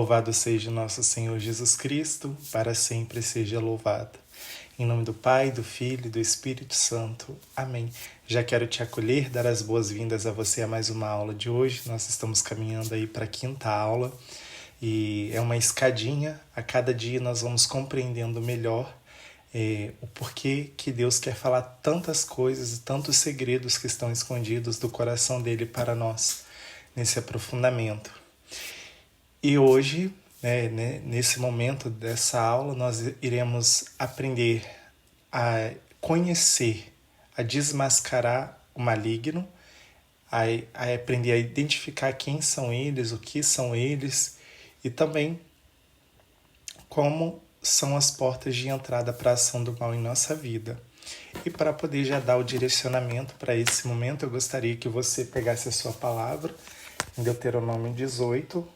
Louvado seja nosso Senhor Jesus Cristo, para sempre seja louvado. Em nome do Pai, do Filho e do Espírito Santo. Amém. Já quero te acolher, dar as boas-vindas a você a mais uma aula de hoje. Nós estamos caminhando aí para a 5ª aula e é uma escadinha. A cada dia nós vamos compreendendo melhor o porquê que Deus quer falar tantas coisas e tantos segredos que estão escondidos do coração dele para nós, nesse aprofundamento. E hoje, nesse momento dessa aula, nós iremos aprender a conhecer, a desmascarar o maligno, a aprender a identificar quem são eles, o que são eles e também como são as portas de entrada para a ação do mal em nossa vida. E para poder já dar o direcionamento para esse momento, eu gostaria que você pegasse a sua palavra em Deuteronômio 18,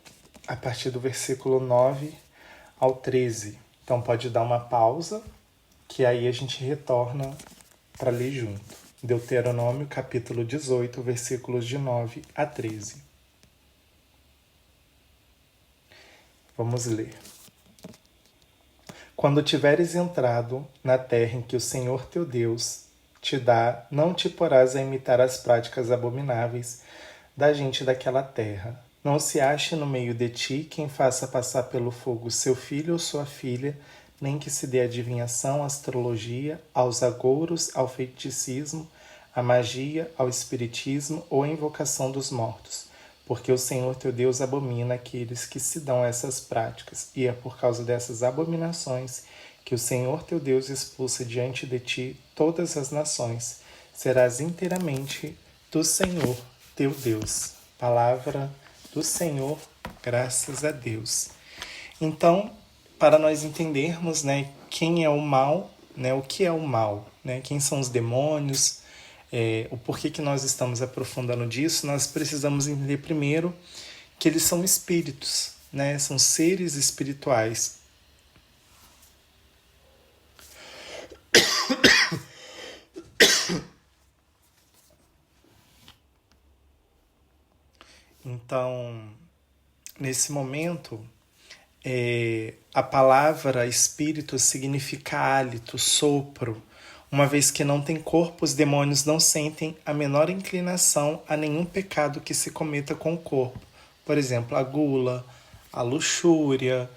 a partir do versículo 9 ao 13. Então pode dar uma pausa, que aí a gente retorna para ler junto. Deuteronômio capítulo 18, versículos de 9 a 13. Vamos ler. Quando tiveres entrado na terra em que o Senhor teu Deus te dá, não te porás a imitar as práticas abomináveis da gente daquela terra. Não se ache no meio de ti quem faça passar pelo fogo seu filho ou sua filha, nem que se dê adivinhação, astrologia, aos agouros, ao feiticismo, à magia, ao espiritismo ou à invocação dos mortos, porque o Senhor teu Deus abomina aqueles que se dão a essas práticas, e é por causa dessas abominações que o Senhor teu Deus expulsa diante de ti todas as nações. Serás inteiramente do Senhor teu Deus. Palavra do Senhor, graças a Deus. Então, para nós entendermos, quem é o mal, o que é o mal, quem são os demônios, o porquê que nós estamos aprofundando disso, nós precisamos entender primeiro que eles são espíritos, são seres espirituais. Então, nesse momento, a palavra espírito significa hálito, sopro. Uma vez que não tem corpo, os demônios não sentem a menor inclinação a nenhum pecado que se cometa com o corpo. Por exemplo, a gula, a luxúria.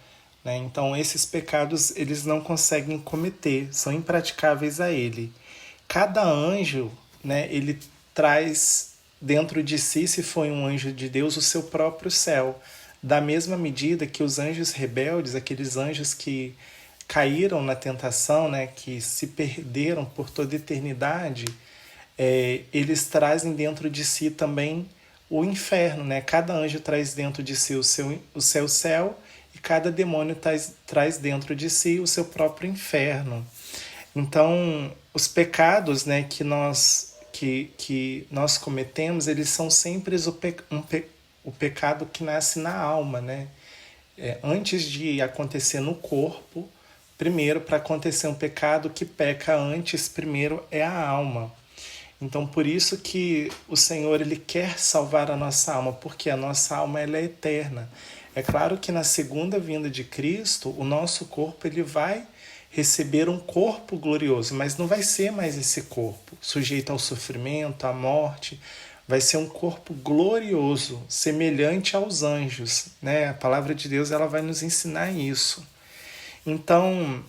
Então, esses pecados eles não conseguem cometer, são impraticáveis a ele. Cada anjo, ele traz dentro de si, se foi um anjo de Deus, o seu próprio céu. Da mesma medida que os anjos rebeldes, aqueles anjos que caíram na tentação, que se perderam por toda a eternidade, eles trazem dentro de si também o inferno. Cada anjo traz dentro de si o seu céu e cada demônio traz dentro de si o seu próprio inferno. Então, os pecados que nós cometemos, eles são sempre o pecado que nasce na alma. Antes de acontecer no corpo, primeiro, para acontecer um pecado que peca antes, primeiro é a alma. Então, por isso que o Senhor ele quer salvar a nossa alma, porque a nossa alma ela é eterna. É claro que na segunda vinda de Cristo, o nosso corpo ele vai receber um corpo glorioso, mas não vai ser mais esse corpo sujeito ao sofrimento, à morte. Vai ser um corpo glorioso, semelhante aos anjos. A palavra de Deus ela vai nos ensinar isso. Então,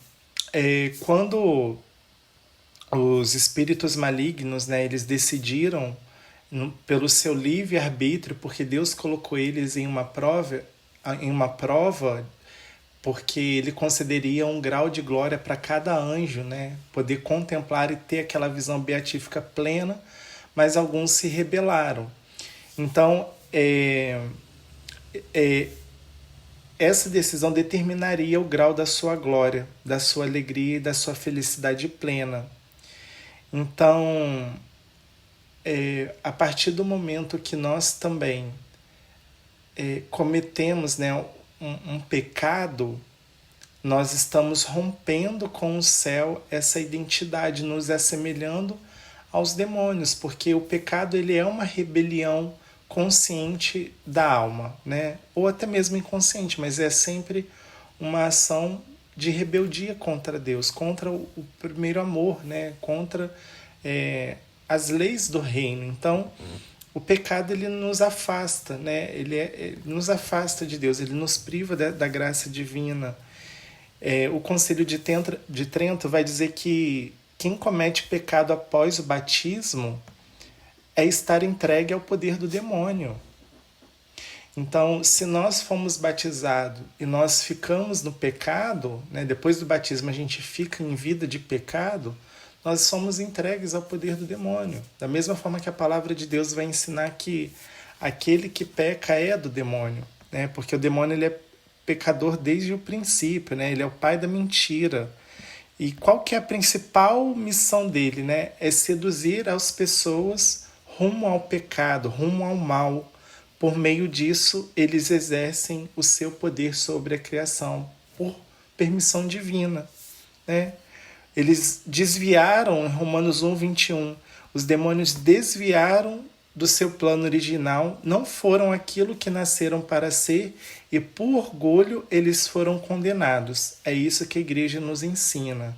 quando os espíritos malignos, eles decidiram pelo seu livre-arbítrio, porque Deus colocou eles em uma prova, porque ele concederia um grau de glória para cada anjo, poder contemplar e ter aquela visão beatífica plena, mas alguns se rebelaram. Então, essa decisão determinaria o grau da sua glória, da sua alegria e da sua felicidade plena. Então, a partir do momento que nós também cometemos um pecado, nós estamos rompendo com o céu essa identidade, nos assemelhando aos demônios, porque o pecado ele é uma rebelião consciente da alma, né? Ou até mesmo inconsciente, mas é sempre uma ação de rebeldia contra Deus, contra o primeiro amor, né? Contra as leis do reino. Então, o pecado ele nos afasta, né? Ele nos afasta de Deus, ele nos priva da graça divina. O Concílio de Trento vai dizer que quem comete pecado após o batismo é estar entregue ao poder do demônio. Então, se nós fomos batizados e nós ficamos no pecado, né, depois do batismo a gente fica em vida de pecado, nós somos entregues ao poder do demônio. Da mesma forma que a palavra de Deus vai ensinar que aquele que peca é do demônio, né, porque o demônio ele é pecador desde o princípio, né, ele é o pai da mentira. E qual que é a principal missão dele? Né? É seduzir as pessoas rumo ao pecado, rumo ao mal. Por meio disso, eles exercem o seu poder sobre a criação, por permissão divina. Né? Eles desviaram, em Romanos 1, 21, os demônios desviaram do seu plano original, não foram aquilo que nasceram para ser, e por orgulho eles foram condenados. É isso que a igreja nos ensina.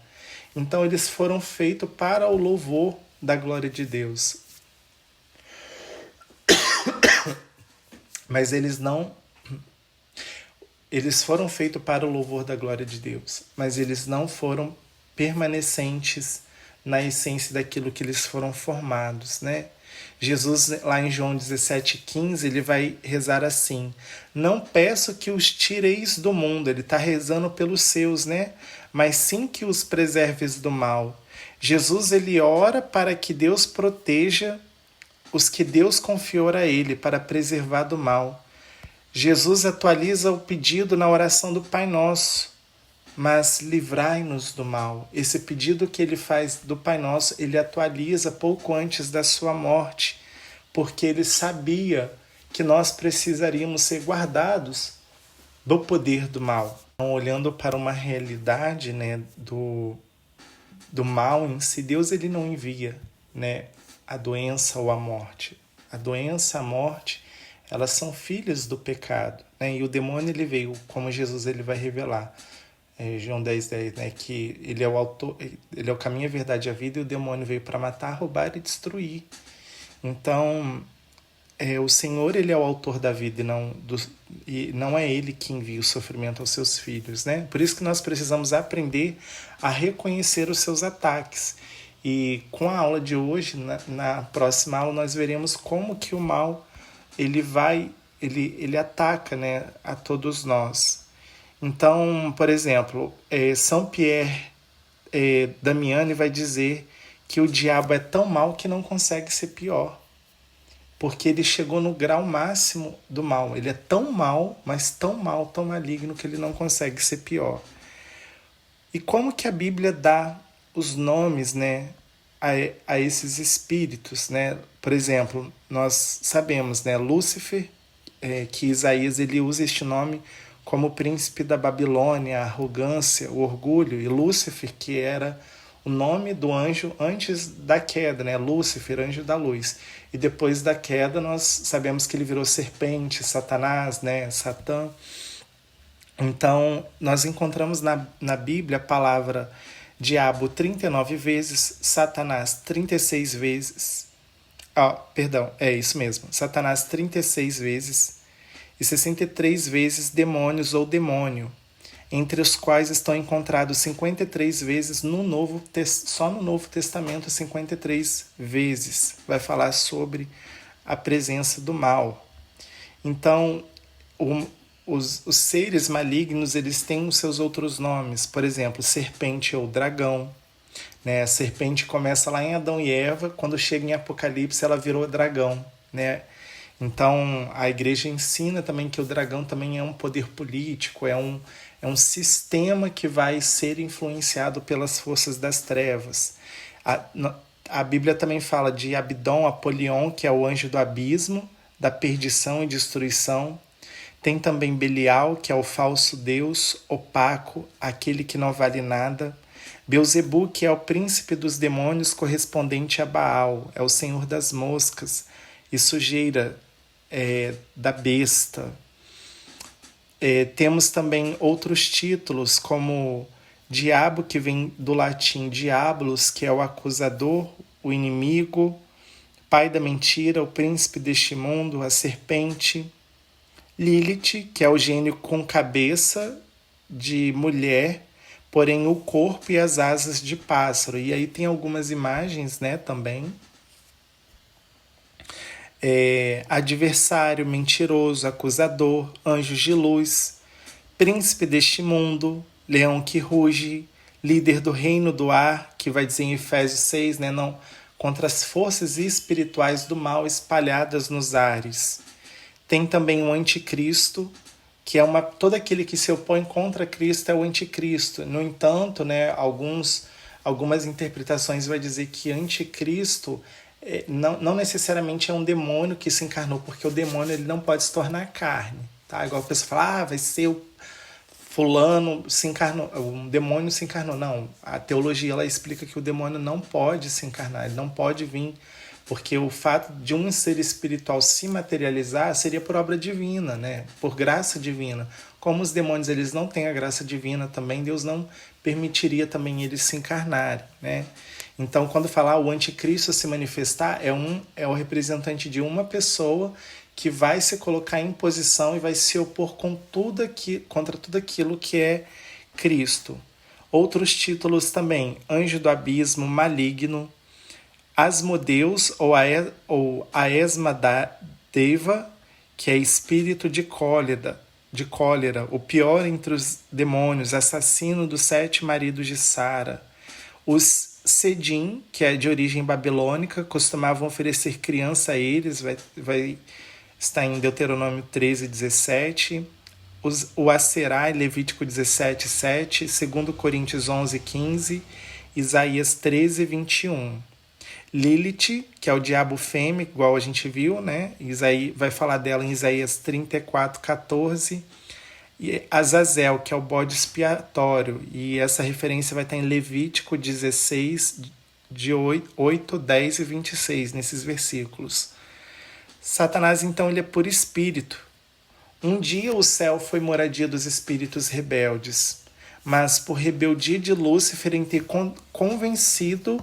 Então eles foram feitos para o louvor da glória de Deus. Mas eles foram feitos para o louvor da glória de Deus, mas eles não foram permanecentes na essência daquilo que eles foram formados, né? Jesus, lá em João 17,15, ele vai rezar assim: não peço que os tireis do mundo, ele está rezando pelos seus, né? Mas sim que os preserves do mal. Jesus, ele ora para que Deus proteja os que Deus confiou a ele, para preservar do mal. Jesus atualiza o pedido na oração do Pai Nosso: mas livrai-nos do mal. Esse pedido que ele faz do Pai Nosso, ele atualiza pouco antes da sua morte, porque ele sabia que nós precisaríamos ser guardados do poder do mal. Então, olhando para uma realidade, né, do mal em si, Deus ele não envia, né, a doença ou a morte. A doença, a morte, elas são filhas do pecado, né? E o demônio ele veio, como Jesus ele vai revelar, João 10,10, né, que ele é o autor, ele é o caminho, a verdade e a vida, e o demônio veio para matar, roubar e destruir. Então, o Senhor ele é o autor da vida e não é ele que envia o sofrimento aos seus filhos, né? Por isso que nós precisamos aprender a reconhecer os seus ataques. E com a aula de hoje, na próxima aula, nós veremos como que o mal ele ataca, né, a todos nós. Então, por exemplo, São Pierre Damiani vai dizer que o diabo é tão mau que não consegue ser pior, porque ele chegou no grau máximo do mal. Ele é tão mau, mas tão mau, tão maligno, que ele não consegue ser pior. E como que a Bíblia dá os nomes, né, a esses espíritos, né? Por exemplo, nós sabemos, né, Lúcifer, que Isaías ele usa este nome como príncipe da Babilônia, a arrogância, o orgulho, e Lúcifer, que era o nome do anjo antes da queda, né? Lúcifer, anjo da luz. E depois da queda nós sabemos que ele virou serpente, Satanás, né? Satã. Então, nós encontramos na Bíblia a palavra diabo 39 vezes, Satanás 36 vezes. Perdão, é isso mesmo. Satanás 36 vezes e 63 vezes demônios ou demônio, entre os quais estão encontrados 53 vezes só no Novo Testamento, 53 vezes. Vai falar sobre a presença do mal. Então, os seres malignos, eles têm os seus outros nomes. Por exemplo, serpente ou dragão. Né? A serpente começa lá em Adão e Eva, quando chega em Apocalipse ela virou dragão, né? Então a igreja ensina também que o dragão também é um poder político, é um sistema que vai ser influenciado pelas forças das trevas. A Bíblia também fala de Abdon, Apolion, que é o anjo do abismo, da perdição e destruição. Tem também Belial, que é o falso deus, opaco, aquele que não vale nada. Beuzebu, que é o príncipe dos demônios correspondente a Baal, é o senhor das moscas e sujeira, da besta. Temos também outros títulos, como diabo, que vem do latim diabolos, que é o acusador, o inimigo, pai da mentira, o príncipe deste mundo, a serpente. Lilith, que é o gênio com cabeça de mulher, porém o corpo e as asas de pássaro. E aí tem algumas imagens, né, também. Adversário, mentiroso, acusador, anjos de luz, príncipe deste mundo, leão que ruge, líder do reino do ar, que vai dizer em Efésios 6, né, não, contra as forças espirituais do mal espalhadas nos ares. Tem também o anticristo, que é todo aquele que se opõe contra Cristo é o anticristo. No entanto, né, algumas interpretações vai dizer que anticristo não necessariamente é um demônio que se encarnou, porque o demônio ele não pode se tornar carne. Tá? Igual a pessoa fala, vai ser o fulano se encarnou, um demônio se encarnou. Não, a teologia ela explica que o demônio não pode se encarnar, ele não pode vir, porque o fato de um ser espiritual se materializar seria por obra divina, né? Por graça divina. Como os demônios eles não têm a graça divina também, Deus não permitiria também eles se encarnarem, né? Então, quando falar o anticristo se manifestar, é o representante de uma pessoa que vai se colocar em posição e vai se opor contra tudo aquilo que é Cristo. Outros títulos também, anjo do abismo, maligno, Asmodeus ou Aesmadeva, que é espírito de cólera, o pior entre os demônios, assassino dos 7 maridos de Sara. Os Sedim, que é de origem babilônica, costumavam oferecer criança a eles, vai estar em Deuteronômio 13, 17. O Aserai, Levítico 17, 7, 2 Coríntios 11, 15, Isaías 13, 21. Lilith, que é o diabo fêmea, igual a gente viu, né? Vai falar dela em Isaías 34, 14. E Azazel, que é o bode expiatório, e essa referência vai estar em Levítico 16, de 8, 10 e 26, nesses versículos. Satanás, então, ele é por espírito. Um dia o céu foi moradia dos espíritos rebeldes, mas por rebeldia de Lúcifer em ter convencido,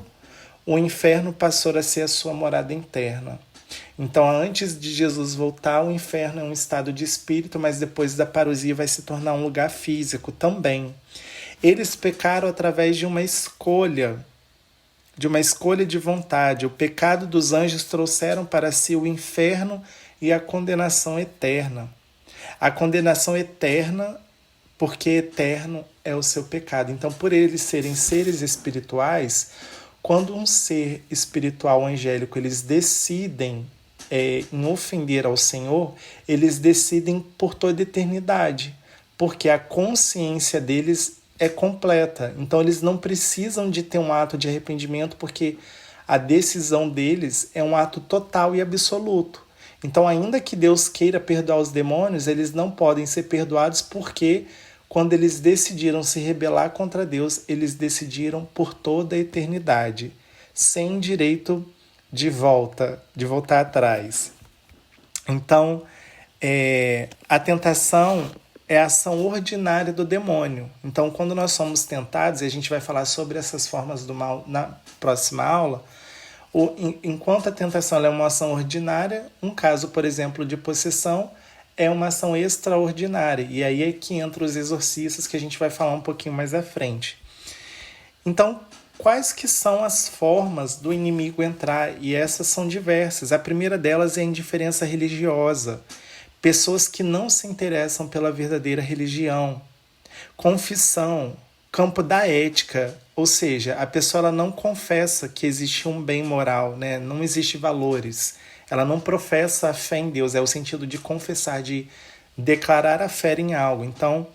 o inferno passou a ser a sua morada interna. Então, antes de Jesus voltar, o inferno é um estado de espírito, mas depois da parousia vai se tornar um lugar físico também. Eles pecaram através de uma escolha de vontade. O pecado dos anjos trouxeram para si o inferno e a condenação eterna. A condenação eterna, porque eterno é o seu pecado. Então, por eles serem seres espirituais, quando um ser espiritual angélico, eles decidem em ofender ao Senhor, eles decidem por toda a eternidade, porque a consciência deles é completa. Então eles não precisam de ter um ato de arrependimento, porque a decisão deles é um ato total e absoluto. Então, ainda que Deus queira perdoar os demônios, eles não podem ser perdoados, porque quando eles decidiram se rebelar contra Deus, eles decidiram por toda a eternidade, sem direito de voltar atrás. Então, a tentação é a ação ordinária do demônio. Então, quando nós somos tentados, e a gente vai falar sobre essas formas do mal na próxima aula, enquanto a tentação é uma ação ordinária, um caso, por exemplo, de possessão, é uma ação extraordinária. E aí é que entra os exorcistas, que a gente vai falar um pouquinho mais à frente. Então, quais que são as formas do inimigo entrar? E essas são diversas. A primeira delas é a indiferença religiosa. Pessoas que não se interessam pela verdadeira religião. Confissão, campo da ética, ou seja, a pessoa ela não confessa que existe um bem moral, né? Não existe valores. Ela não professa a fé em Deus, é o sentido de confessar, de declarar a fé em algo. Então,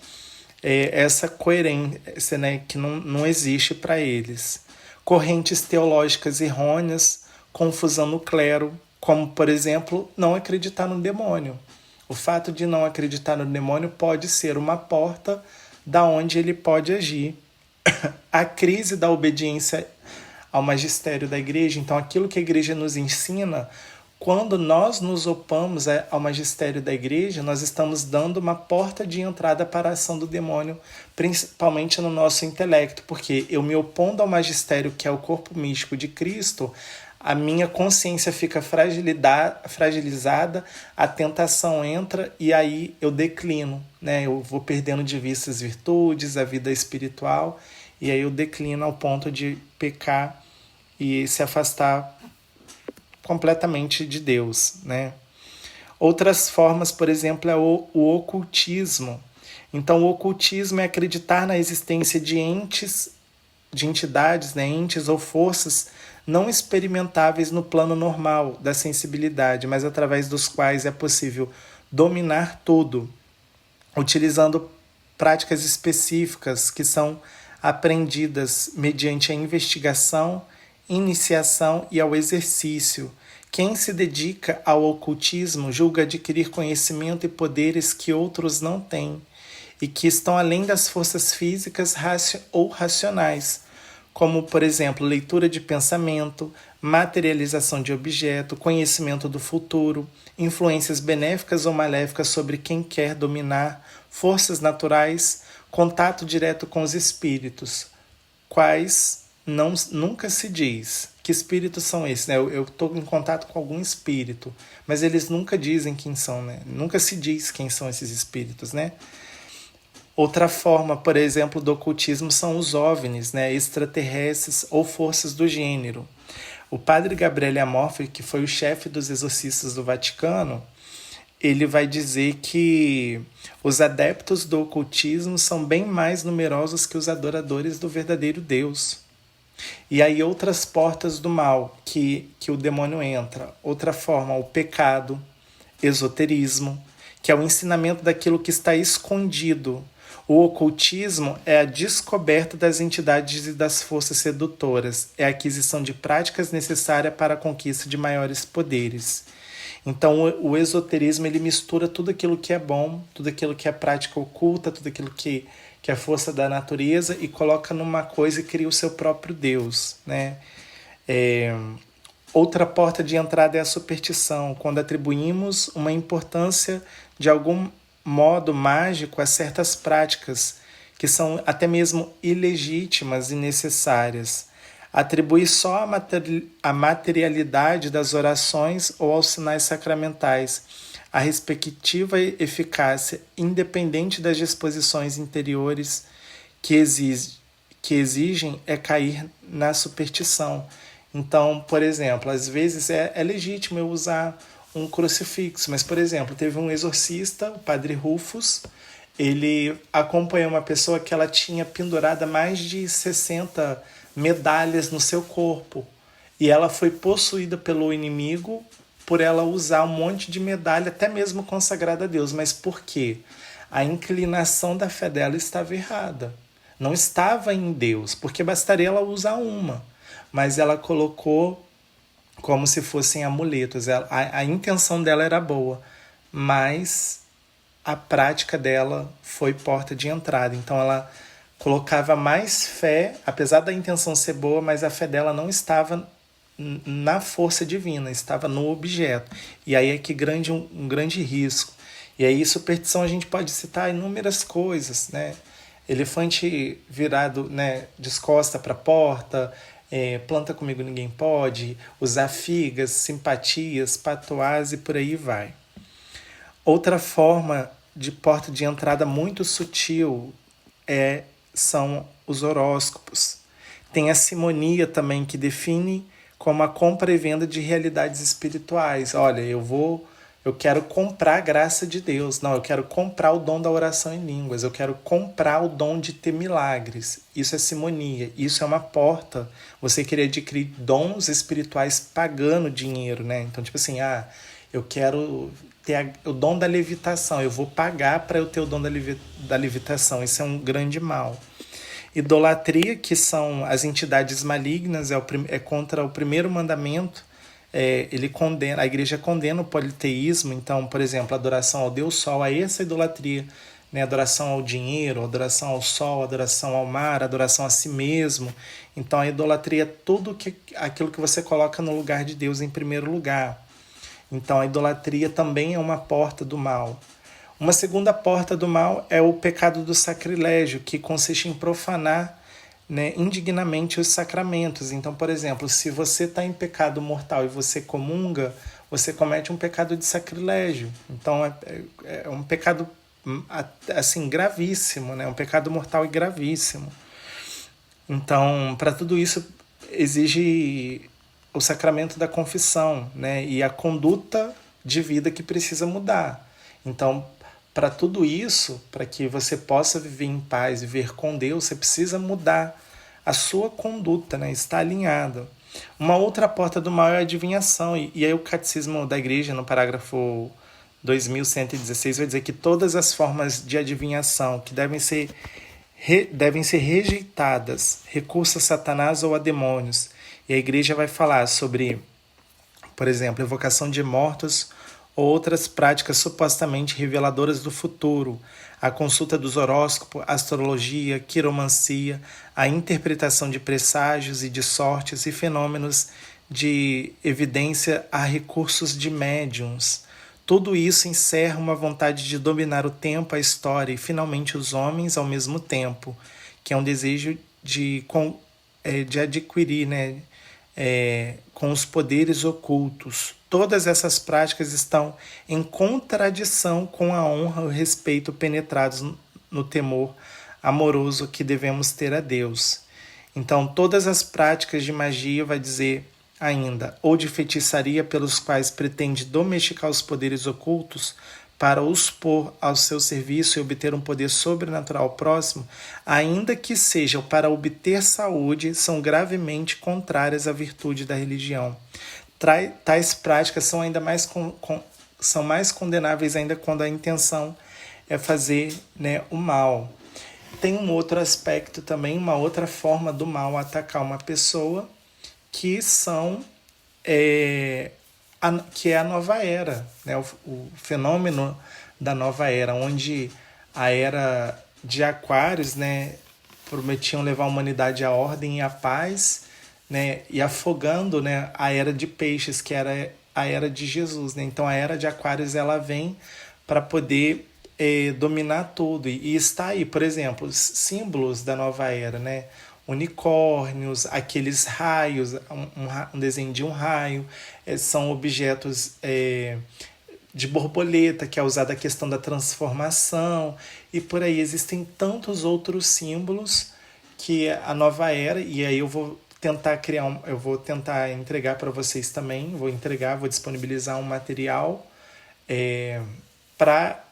essa coerência, né, que não existe para eles. Correntes teológicas errôneas, confusão no clero, como, por exemplo, não acreditar no demônio. O fato de não acreditar no demônio pode ser uma porta da onde ele pode agir. A crise da obediência ao magistério da igreja, então aquilo que a igreja nos ensina quando nós nos opomos ao magistério da igreja, nós estamos dando uma porta de entrada para a ação do demônio, principalmente no nosso intelecto, porque eu me opondo ao magistério, que é o corpo místico de Cristo, a minha consciência fica fragilizada, a tentação entra e aí eu declino, né? Eu vou perdendo de vista as virtudes, a vida espiritual, e aí eu declino ao ponto de pecar e se afastar completamente de Deus, né? Outras formas, por exemplo, é o ocultismo. Então, o ocultismo é acreditar na existência de entidades, né, entes ou forças não experimentáveis no plano normal da sensibilidade, mas através dos quais é possível dominar tudo, utilizando práticas específicas que são aprendidas mediante a investigação, iniciação e ao exercício. Quem se dedica ao ocultismo julga adquirir conhecimento e poderes que outros não têm e que estão além das forças físicas ou racionais, como, por exemplo, leitura de pensamento, materialização de objeto, conhecimento do futuro, influências benéficas ou maléficas sobre quem quer dominar, forças naturais, contato direto com os espíritos, quais nunca se diz. Que espíritos são esses? Né? Eu estou em contato com algum espírito, mas eles nunca dizem quem são, né? Nunca se diz quem são esses espíritos, né? Outra forma, por exemplo, do ocultismo são os OVNIs, né? Extraterrestres ou forças do gênero. O padre Gabriele Amorfi, que foi o chefe dos exorcistas do Vaticano, ele vai dizer que os adeptos do ocultismo são bem mais numerosos que os adoradores do verdadeiro Deus. E aí outras portas do mal que o demônio entra. Outra forma, o pecado, esoterismo, que é o ensinamento daquilo que está escondido. O ocultismo é a descoberta das entidades e das forças sedutoras, é a aquisição de práticas necessárias para a conquista de maiores poderes. Então o esoterismo ele mistura tudo aquilo que é bom, tudo aquilo que é prática oculta, tudo aquilo que é força da natureza e coloca numa coisa e cria o seu próprio Deus, né? Outra porta de entrada é a superstição, quando atribuímos uma importância de algum modo mágico a certas práticas que são até mesmo ilegítimas e necessárias. Atribuir só a materialidade das orações ou aos sinais sacramentais, a respectiva eficácia independente das disposições interiores que exigem é cair na superstição. Então, por exemplo, às vezes é legítimo eu usar um crucifixo, mas, por exemplo, teve um exorcista, o padre Rufus, ele acompanhou uma pessoa que ela tinha pendurada mais de 60 medalhas no seu corpo, e ela foi possuída pelo inimigo por ela usar um monte de medalha, até mesmo consagrada a Deus. Mas por quê? A inclinação da fé dela estava errada. Não estava em Deus, porque bastaria ela usar uma, mas ela colocou como se fossem amuletos. A intenção dela era boa, mas a prática dela foi porta de entrada. Então ela colocava mais fé, apesar da intenção ser boa, mas a fé dela não estava na força divina, estava no objeto. E aí é que um grande risco. E aí superstição a gente pode citar inúmeras coisas, né? Elefante virado, né, descosta para a porta, planta comigo ninguém pode, usar figas, simpatias, patois e por aí vai. Outra forma de porta de entrada muito sutil são os horóscopos. Tem a simonia também, que define como a compra e venda de realidades espirituais. Olha, eu quero comprar a graça de Deus. Não, eu quero comprar o dom da oração em línguas. Eu quero comprar o dom de ter milagres. Isso é simonia. Isso é uma porta. Você querer adquirir dons espirituais pagando dinheiro, né? Então, tipo assim, eu quero ter o dom da levitação. Eu vou pagar para eu ter o dom da levitação. Isso é um grande mal. Idolatria, que são as entidades malignas, é contra o primeiro mandamento. Ele condena, a igreja condena o politeísmo. Então, por exemplo, a adoração ao Deus Sol, é essa idolatria, né? Adoração ao dinheiro, adoração ao sol, adoração ao mar, adoração a si mesmo. Então a idolatria é tudo aquilo que você coloca no lugar de Deus em primeiro lugar. Então a idolatria também é uma porta do mal. Uma segunda porta do mal é o pecado do sacrilégio, que consiste em profanar, né, indignamente os sacramentos. Então, por exemplo, se você está em pecado mortal e você comunga, você comete um pecado de sacrilégio. Então é um pecado assim gravíssimo, né? Um pecado mortal e gravíssimo. Então, para tudo isso exige o sacramento da confissão, né? E a conduta de vida que precisa mudar. Então, para tudo isso, para que você possa viver em paz, viver com Deus, você precisa mudar a sua conduta, né? Estar alinhado. Uma outra porta do mal é a adivinhação. E aí o Catecismo da Igreja, no parágrafo 2116, vai dizer que todas as formas de adivinhação que devem ser rejeitadas, recurso a Satanás ou a demônios. E a Igreja vai falar sobre, por exemplo, evocação de mortos ou outras práticas supostamente reveladoras do futuro, a consulta dos horóscopos, astrologia, quiromancia, a interpretação de presságios e de sortes e fenômenos de evidência a recursos de médiums. Tudo isso encerra uma vontade de dominar o tempo, a história e finalmente os homens ao mesmo tempo, que é um desejo de adquirir, né, com os poderes ocultos. Todas essas práticas estão em contradição com a honra e o respeito penetrados no temor amoroso que devemos ter a Deus. Então, todas as práticas de magia, vai dizer ainda, ou de feitiçaria pelos quais pretende domesticar os poderes ocultos para os pôr ao seu serviço e obter um poder sobrenatural próximo, ainda que sejam para obter saúde, são gravemente contrárias à virtude da religião. Tais práticas são ainda mais são mais condenáveis ainda quando a intenção é fazer, né, o mal. Tem um outro aspecto também, uma outra forma do mal atacar uma pessoa, que são que é a nova era, né? O fenômeno da nova era, onde a era de Aquários, né, prometiam levar a humanidade à ordem e à paz, né, e afogando, né, a era de Peixes, que era a era de Jesus, né? Então a era de Aquários ela vem para poder dominar tudo e está aí, por exemplo, os símbolos da nova era, né? Unicórnios, aqueles raios, um desenho de um raio, são objetos de borboleta, que é usada a questão da transformação, e por aí existem tantos outros símbolos que a nova era, e aí eu vou tentar eu vou tentar entregar para vocês também, vou disponibilizar um material para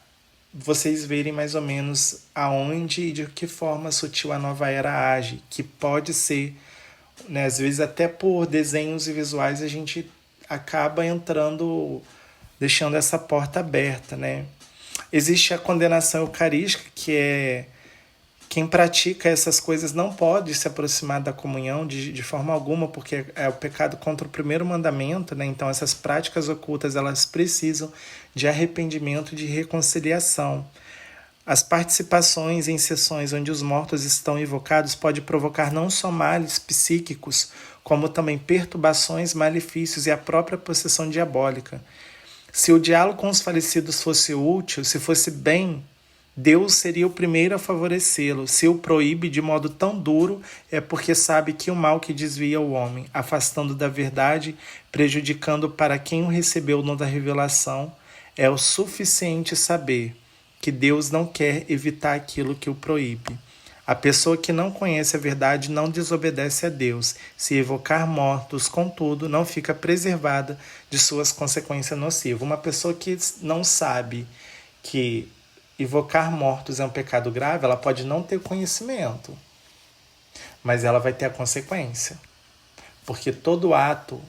vocês verem mais ou menos aonde e de que forma sutil a nova era age, que pode ser, né, às vezes até por desenhos e visuais a gente acaba entrando, deixando essa porta aberta, né? Existe a condenação eucarística, que é quem pratica essas coisas não pode se aproximar da comunhão de forma alguma, porque é o pecado contra o primeiro mandamento, né? Então essas práticas ocultas elas precisam de arrependimento e de reconciliação. As participações em sessões onde os mortos estão invocados pode provocar não só males psíquicos, como também perturbações, malefícios e a própria possessão diabólica. Se o diálogo com os falecidos fosse útil, se fosse bem, Deus seria o primeiro a favorecê-lo. Se o proíbe de modo tão duro, é porque sabe que o mal que desvia o homem, afastando da verdade, prejudicando para quem o recebeu no da revelação, é o suficiente saber que Deus não quer evitar aquilo que o proíbe. A pessoa que não conhece a verdade não desobedece a Deus. Se evocar mortos, contudo, não fica preservada de suas consequências nocivas. Uma pessoa que não sabe que evocar mortos é um pecado grave, ela pode não ter conhecimento, mas ela vai ter a consequência. Porque todo ato,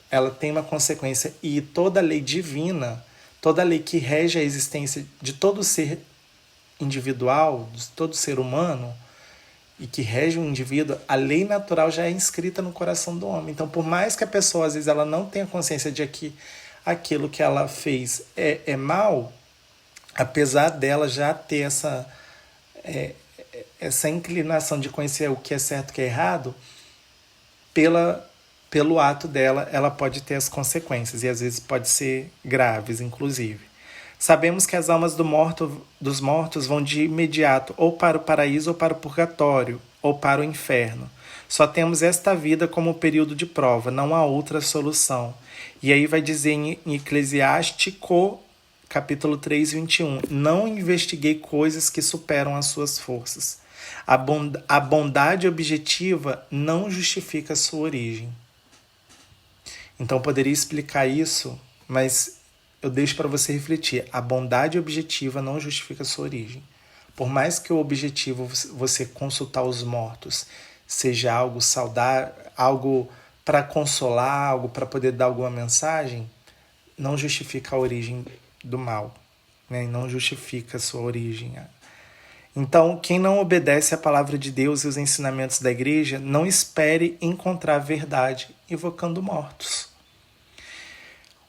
ela tem uma consequência, e toda lei divina, toda lei que rege a existência de todo ser individual, de todo ser humano, e que rege o indivíduo, a lei natural já é inscrita no coração do homem. Então, por mais que a pessoa, às vezes, ela não tenha consciência de que aquilo que ela fez é mal, apesar dela já ter essa inclinação de conhecer o que é certo e o que é errado, pela pelo ato dela, ela pode ter as consequências, e às vezes pode ser graves, inclusive. Sabemos que as almas dos mortos vão de imediato ou para o paraíso ou para o purgatório, ou para o inferno. Só temos esta vida como período de prova, não há outra solução. E aí vai dizer em Eclesiástico, capítulo 3, 21, não investiguei coisas que superam as suas forças. A bondade objetiva não justifica a sua origem. Então eu poderia explicar isso, mas eu deixo para você refletir. A bondade objetiva não justifica a sua origem. Por mais que o objetivo, você consultar os mortos, seja algo saudável, algo para consolar, algo para poder dar alguma mensagem, não justifica a origem do mal, né? Não justifica a sua origem. Então, quem não obedece à palavra de Deus e os ensinamentos da igreja, não espere encontrar a verdade invocando mortos.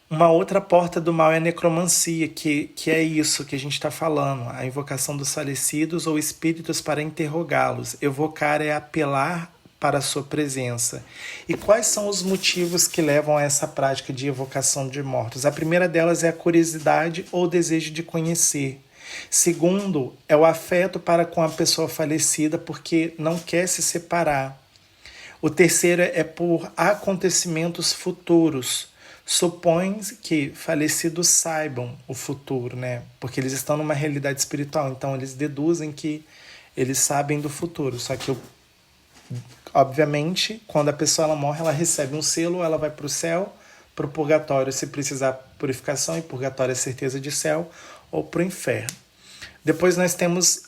Uma outra porta do mal é a necromancia, que é isso que a gente está falando, a invocação dos falecidos ou espíritos para interrogá-los. Evocar é apelar para a sua presença. E quais são os motivos que levam a essa prática de evocação de mortos? A primeira delas é a curiosidade ou desejo de conhecer. Segundo, é o afeto para com a pessoa falecida porque não quer se separar. O terceiro é por acontecimentos futuros. Supõe que falecidos saibam o futuro, né? Porque eles estão numa realidade espiritual, então eles deduzem que eles sabem do futuro. Só que, obviamente, quando a pessoa ela morre, ela recebe um selo, ela vai para o céu, para o purgatório, se precisar purificação, e purgatório é certeza de céu, ou para o inferno. Depois nós temos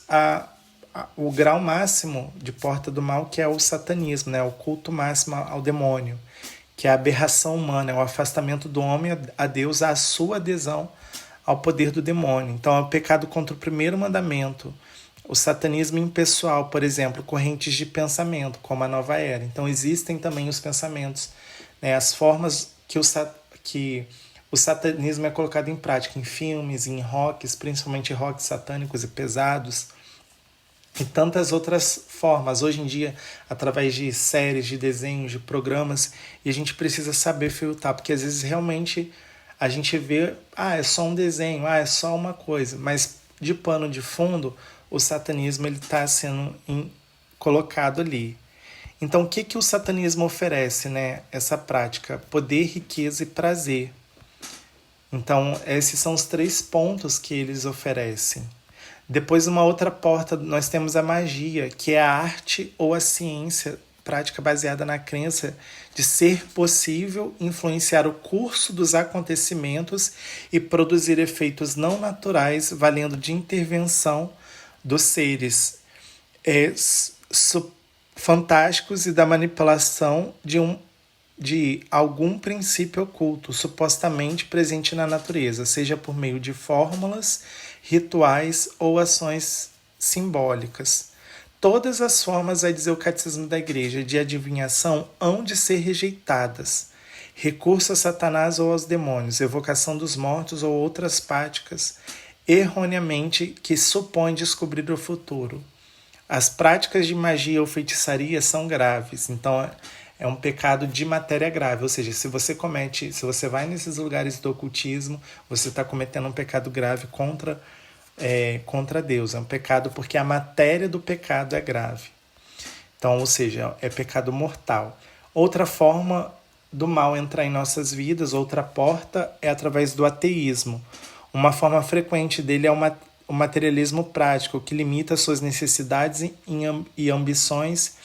o grau máximo de porta do mal, que é o satanismo, né? O culto máximo ao demônio, que é a aberração humana, é o afastamento do homem a Deus, a sua adesão ao poder do demônio. Então é o pecado contra o primeiro mandamento. O satanismo impessoal, por exemplo, correntes de pensamento, como a nova era. Então existem também os pensamentos, né? As formas que o satanismo é colocado em prática em filmes, em rocks, principalmente rocks satânicos e pesados, e tantas outras formas, hoje em dia, através de séries, de desenhos, de programas, e a gente precisa saber filtrar, porque às vezes realmente a gente vê, é só um desenho, é só uma coisa, mas de pano de fundo, o satanismo está sendo colocado ali. Então, o que o satanismo oferece, né? Essa prática, poder, riqueza e prazer. Então, esses são os 3 pontos que eles oferecem. Depois, uma outra porta, nós temos a magia, que é a arte ou a ciência, prática baseada na crença de ser possível influenciar o curso dos acontecimentos e produzir efeitos não naturais, valendo de intervenção dos seres fantásticos e da manipulação de algum princípio oculto, supostamente presente na natureza, seja por meio de fórmulas, rituais ou ações simbólicas. Todas as formas, vai dizer o Catecismo da Igreja, de adivinhação hão de ser rejeitadas. Recurso a Satanás ou aos demônios, evocação dos mortos ou outras práticas, erroneamente que supõem descobrir o futuro. As práticas de magia ou feitiçaria são graves, então é um pecado de matéria grave, ou seja, se você vai nesses lugares do ocultismo, você está cometendo um pecado grave contra Deus, é um pecado porque a matéria do pecado é grave. Então, ou seja, é pecado mortal. Outra forma do mal entrar em nossas vidas, outra porta, é através do ateísmo. Uma forma frequente dele é o materialismo prático, que limita suas necessidades e ambições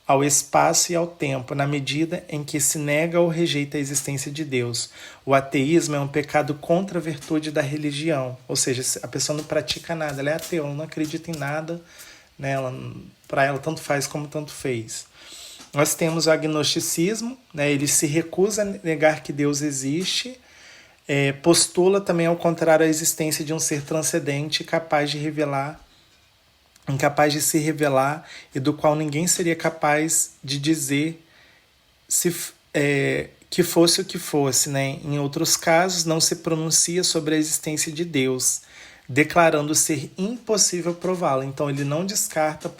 ao espaço e ao tempo, na medida em que se nega ou rejeita a existência de Deus. O ateísmo é um pecado contra a virtude da religião, ou seja, a pessoa não pratica nada, ela é ateu, ela não acredita em nada, né? Para ela tanto faz como tanto fez. Nós temos o agnosticismo, né? Ele se recusa a negar que Deus existe, postula também ao contrário a existência de um ser transcendente incapaz de se revelar e do qual ninguém seria capaz de dizer que fosse o que fosse, né? Em outros casos, não se pronuncia sobre a existência de Deus, declarando ser impossível prová-lo. Então, ele não descarta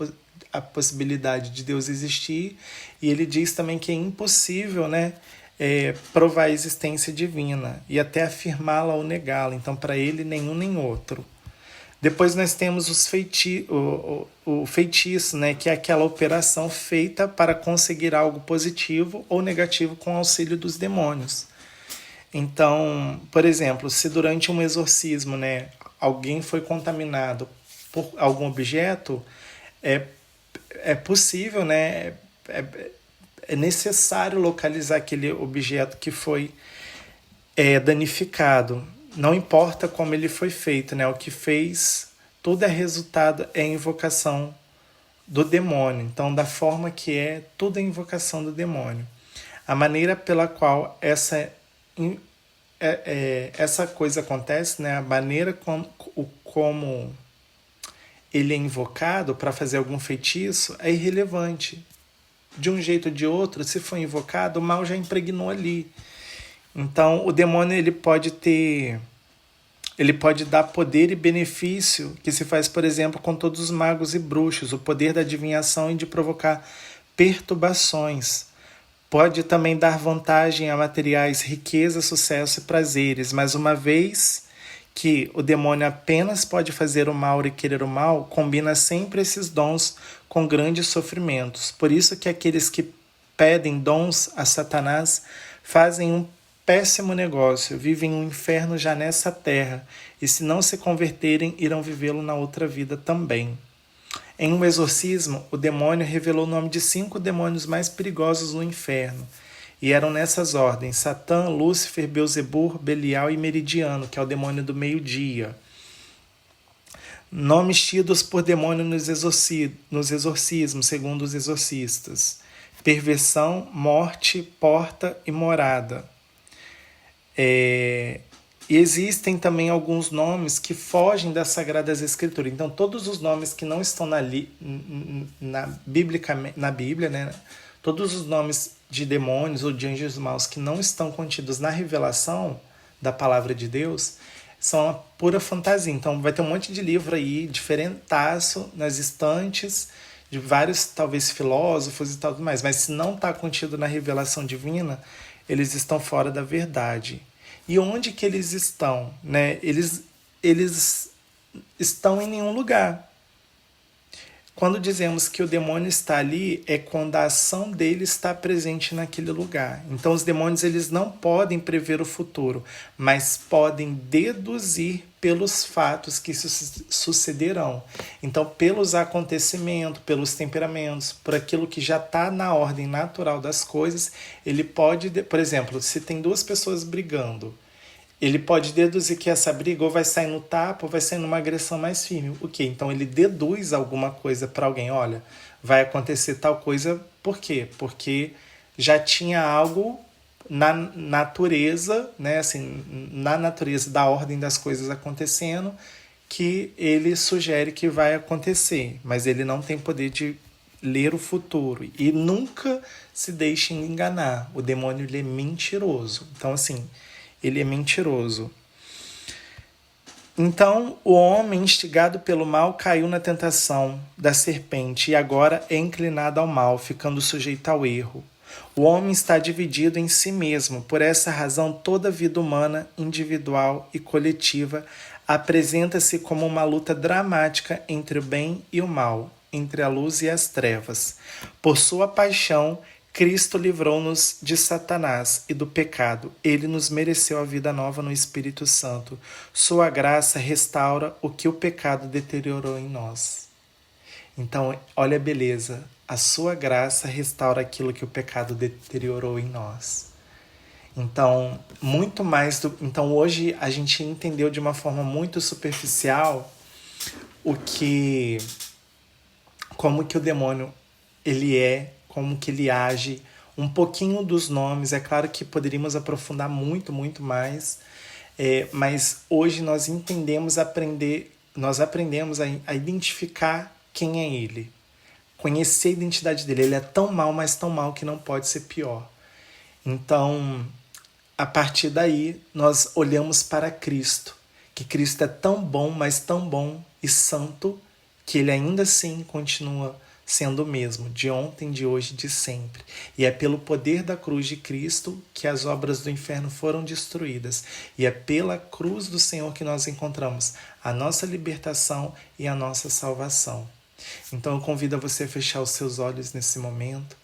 a possibilidade de Deus existir, e ele diz também que é impossível, né, provar a existência divina e até afirmá-la ou negá-la. Então, para ele, nenhum nem outro. Depois nós temos o feitiço, né, que é aquela operação feita para conseguir algo positivo ou negativo com auxílio dos demônios. Então, por exemplo, se durante um exorcismo, né, alguém foi contaminado por algum objeto, é possível, né, é necessário localizar aquele objeto que foi danificado. Não importa como ele foi feito, né? O que fez, tudo é resultado, é invocação do demônio. Então, da forma que é, tudo é invocação do demônio. A maneira pela qual essa coisa acontece, né? A maneira como ele é invocado para fazer algum feitiço é irrelevante. De um jeito ou de outro, se for invocado, o mal já impregnou ali. Então, o demônio ele pode dar poder e benefício que se faz, por exemplo, com todos os magos e bruxos, o poder da adivinhação e de provocar perturbações. Pode também dar vantagem a materiais, riqueza, sucesso e prazeres, mas uma vez que o demônio apenas pode fazer o mal e querer o mal, combina sempre esses dons com grandes sofrimentos. Por isso que aqueles que pedem dons a Satanás fazem um péssimo negócio, vivem um inferno já nessa terra, e se não se converterem, irão vivê-lo na outra vida também. Em um exorcismo, o demônio revelou o nome de 5 demônios mais perigosos no inferno, e eram nessas ordens: Satã, Lúcifer, Beelzebub, Belial e Meridiano, que é o demônio do meio-dia. Nomes tidos por demônio nos exorcismos, segundo os exorcistas: perversão, morte, porta e morada. E existem também alguns nomes que fogem das Sagradas Escrituras. Então, todos os nomes que não estão na Bíblia, né? Todos os nomes de demônios ou de anjos maus que não estão contidos na revelação da palavra de Deus são uma pura fantasia. Então, vai ter um monte de livro aí, diferentaço, nas estantes, de vários, talvez, filósofos e tal mais. Mas se não está contido na revelação divina, eles estão fora da verdade. E onde que eles estão? Né? Eles estão em nenhum lugar. Quando dizemos que o demônio está ali, é quando a ação dele está presente naquele lugar. Então os demônios eles não podem prever o futuro, mas podem deduzir pelos fatos que sucederão. Então, pelos acontecimentos, pelos temperamentos, por aquilo que já está na ordem natural das coisas, ele pode, por exemplo, se tem 2 pessoas brigando, ele pode deduzir que essa briga ou vai sair no tapa ou vai sair numa agressão mais firme. O quê? Então ele deduz alguma coisa para alguém. Olha, vai acontecer tal coisa. Por quê? Porque já tinha algo na natureza, né? Assim, na natureza da ordem das coisas acontecendo, que ele sugere que vai acontecer. Mas ele não tem poder de ler o futuro. E nunca se deixe enganar. O demônio ele é mentiroso. Então, assim, ele é mentiroso. Então, o homem, instigado pelo mal, caiu na tentação da serpente e agora é inclinado ao mal, ficando sujeito ao erro. O homem está dividido em si mesmo. Por essa razão, toda a vida humana, individual e coletiva, apresenta-se como uma luta dramática entre o bem e o mal, entre a luz e as trevas. Por sua paixão, Cristo livrou-nos de Satanás e do pecado. Ele nos mereceu a vida nova no Espírito Santo. Sua graça restaura o que o pecado deteriorou em nós. Então, olha a beleza. A sua graça restaura aquilo que o pecado deteriorou em nós. Então, muito mais do... Então, hoje a gente entendeu de uma forma muito superficial como que o demônio ele é, como que ele age, um pouquinho dos nomes. É claro que poderíamos aprofundar muito, muito mais, mas hoje nós aprendemos a identificar quem é ele, conhecer a identidade dele. Ele é tão mal, mas tão mal que não pode ser pior. Então, a partir daí, nós olhamos para Cristo, que Cristo é tão bom, mas tão bom e santo, que ele ainda assim continua sendo o mesmo, de ontem, de hoje, de sempre. E é pelo poder da cruz de Cristo que as obras do inferno foram destruídas. E é pela cruz do Senhor que nós encontramos a nossa libertação e a nossa salvação. Então eu convido a você a fechar os seus olhos nesse momento,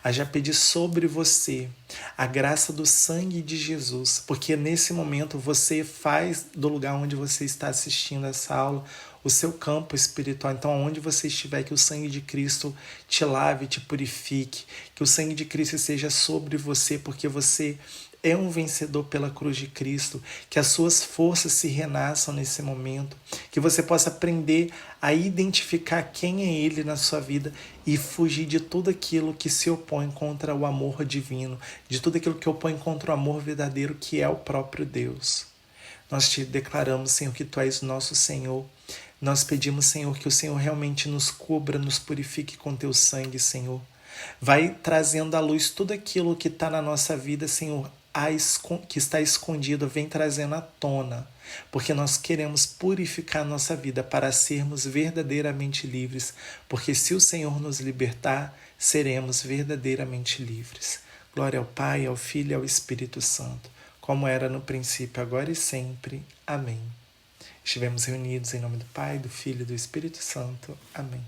a já pedir sobre você a graça do sangue de Jesus, porque nesse momento você faz do lugar onde você está assistindo essa aula o seu campo espiritual. Então, onde você estiver, que o sangue de Cristo te lave, te purifique, que o sangue de Cristo seja sobre você, porque você é um vencedor pela cruz de Cristo, que as suas forças se renasçam nesse momento, que você possa aprender a identificar quem é Ele na sua vida e fugir de tudo aquilo que se opõe contra o amor divino, de tudo aquilo que opõe contra o amor verdadeiro, que é o próprio Deus. Nós te declaramos, Senhor, que Tu és nosso Senhor. Nós pedimos, Senhor, que o Senhor realmente nos cubra, nos purifique com Teu sangue, Senhor. Vai trazendo à luz tudo aquilo que está na nossa vida, Senhor, que está escondido, vem trazendo à tona, porque nós queremos purificar a nossa vida para sermos verdadeiramente livres, porque se o Senhor nos libertar, seremos verdadeiramente livres. Glória ao Pai, ao Filho e ao Espírito Santo, como era no princípio, agora e sempre. Amém. Estivemos reunidos em nome do Pai, do Filho e do Espírito Santo. Amém.